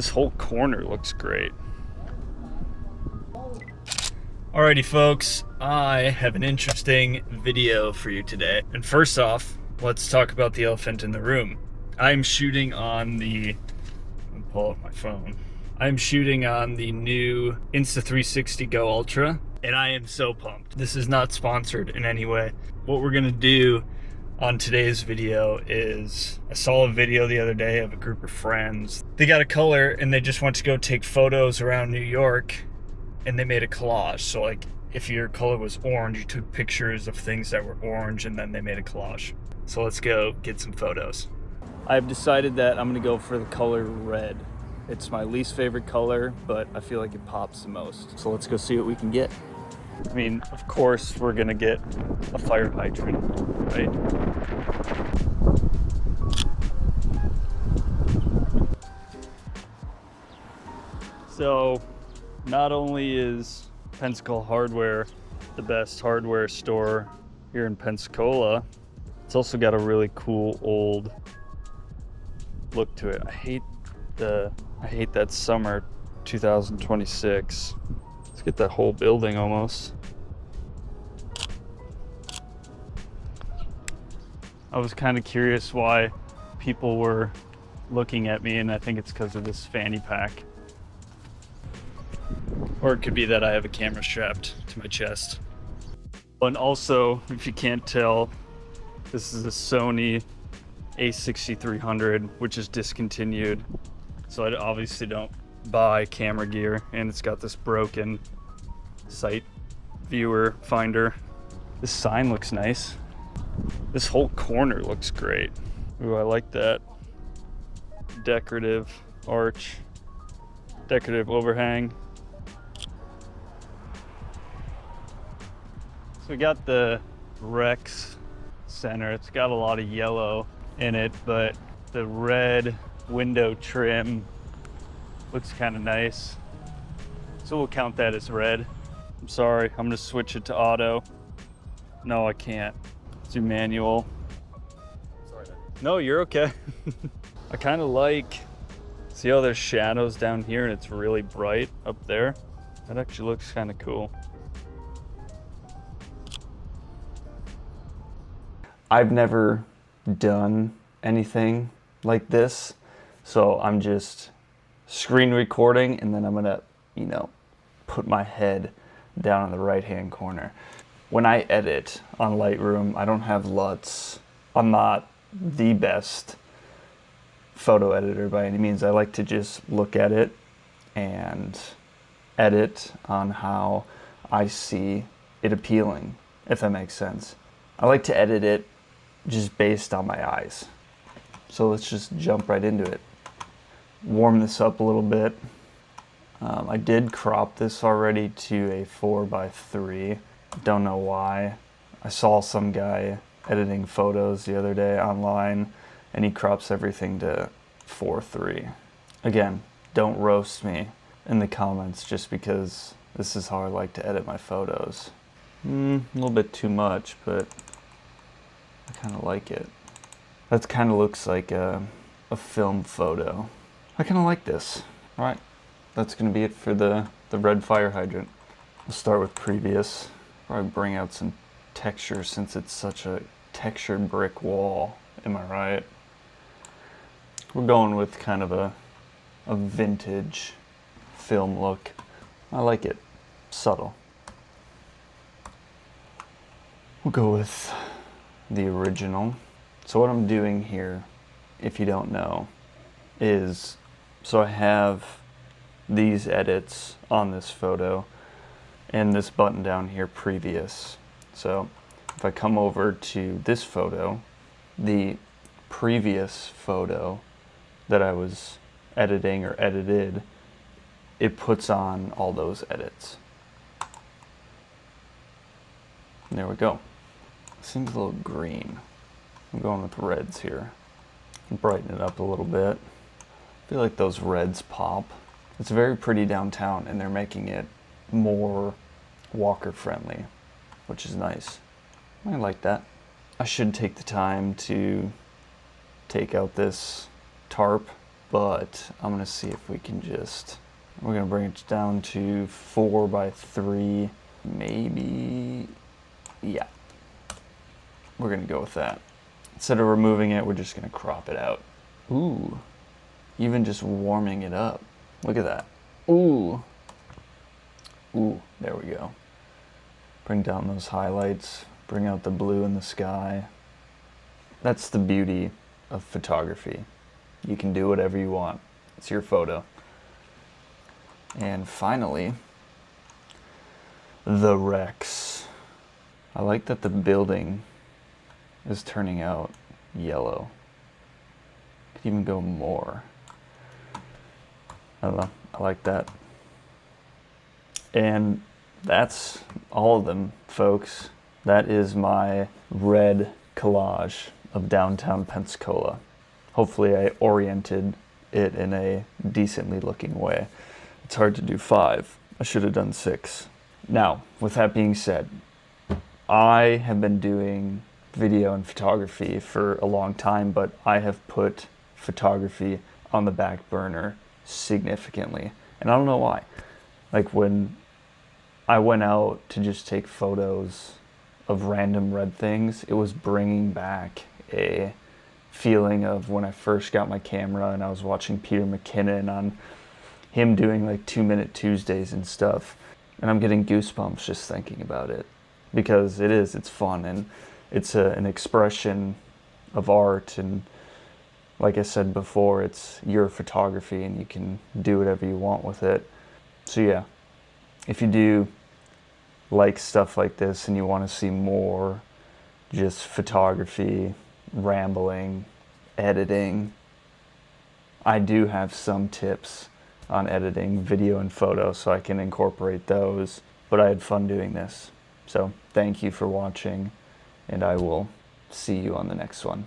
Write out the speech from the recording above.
This whole corner looks great. Alrighty folks, I have an interesting video for you today. And first off, let's talk about the elephant in the room. I'm shooting on the, I'll pull up my phone. I'm shooting on the new Insta360 GO Ultra, and I am so pumped. This is not sponsored in any way. What we're gonna do on today's video is, I saw a video the other day of a group of friends. They got a color and they just went to go take photos around New York, and they made a collage. So like, if your color was orange, you took pictures of things that were orange and then they made a collage. So let's go get some photos. I've decided that I'm gonna go for the color red. It's my least favorite color, but I feel like it pops the most. So let's go see what we can get. I mean, of course, we're gonna get a fire hydrant, right? So, not only is Pensacola Hardware the best hardware store here in Pensacola, it's also got a really cool old look to it. I hate that summer 2026. Let's get that whole building almost. I was kind of curious why people were looking at me, and I think it's because of this fanny pack. Or it could be that I have a camera strapped to my chest. And also, if you can't tell, this is a Sony a6300, which is discontinued. So I obviously don't buy camera gear, and it's got this broken sight viewer finder. This sign looks nice. This whole corner looks great. Ooh, I like that. Decorative arch, decorative overhang. So we got the Rex center. It's got a lot of yellow in it, but the red window trim looks kind of nice. So we'll count that as red. I'm sorry, I'm gonna switch it to auto. No, I can't. Let's do manual. Sorry. No, you're okay. I kind of like, see how there's shadows down here and it's really bright up there? That actually looks kind of cool. I've never done anything like this, so I'm just screen recording, and then I'm gonna, put my head down in the right-hand corner. When I edit on Lightroom, I don't have LUTs. I'm not the best photo editor by any means. I like to just look at it and edit on how I see it appealing, if that makes sense. I like to edit it just based on my eyes. So let's just jump right into it. Warm this up a little bit. I did crop this already to a 4:3. Don't know why. I saw some guy editing photos the other day online, and he crops everything to 4:3. Again, don't roast me in the comments just because this is how I like to edit my photos. A little bit too much, but I kind of like it. That kind of looks like a film photo. I kind of like this. All right, that's gonna be it for the red fire hydrant. We'll start with previous. Probably bring out some texture since it's such a textured brick wall. Am I right? We're going with kind of a vintage film look. I like it. Subtle. We'll go with the original. So what I'm doing here, if you don't know, is, so I have these edits on this photo and this button down here, previous. So if I come over to this photo, the previous photo that I was editing or edited, it puts on all those edits. And there we go. Seems a little green. I'm going with reds here. Brighten it up a little bit. I feel like those reds pop. It's very pretty downtown, and they're making it more walker friendly, which is nice. I like that. I should take the time to take out this tarp but I'm gonna see if we can just, we're gonna bring it down to 4:3, maybe, yeah. We're gonna go with that. Instead of removing it, we're just gonna crop it out. Ooh, even just warming it up. Look at that. Ooh. Ooh, there we go. Bring down those highlights, bring out the blue in the sky. That's the beauty of photography. You can do whatever you want. It's your photo. And finally, the Rex. I like that the building is turning out yellow. Could even go more. I don't know, I like that. And that's all of them, folks. That is my red collage of downtown Pensacola. Hopefully I oriented it in a decently looking way. It's hard to do 5. I should have done 6. Now, with that being said, I have been doing video and photography for a long time, but I have put photography on the back burner significantly. And I don't know why. Like when I went out to just take photos of random red things, it was bringing back a feeling of when I first got my camera and I was watching Peter McKinnon on him doing like 2-minute Tuesdays and stuff. And I'm getting goosebumps just thinking about it, because it's fun, and it's an expression of art, and like I said before, it's your photography and you can do whatever you want with it. So yeah, if you do like stuff like this and you want to see more just photography, rambling, editing, I do have some tips on editing video and photo, so I can incorporate those. But I had fun doing this. So thank you for watching, and I will see you on the next one.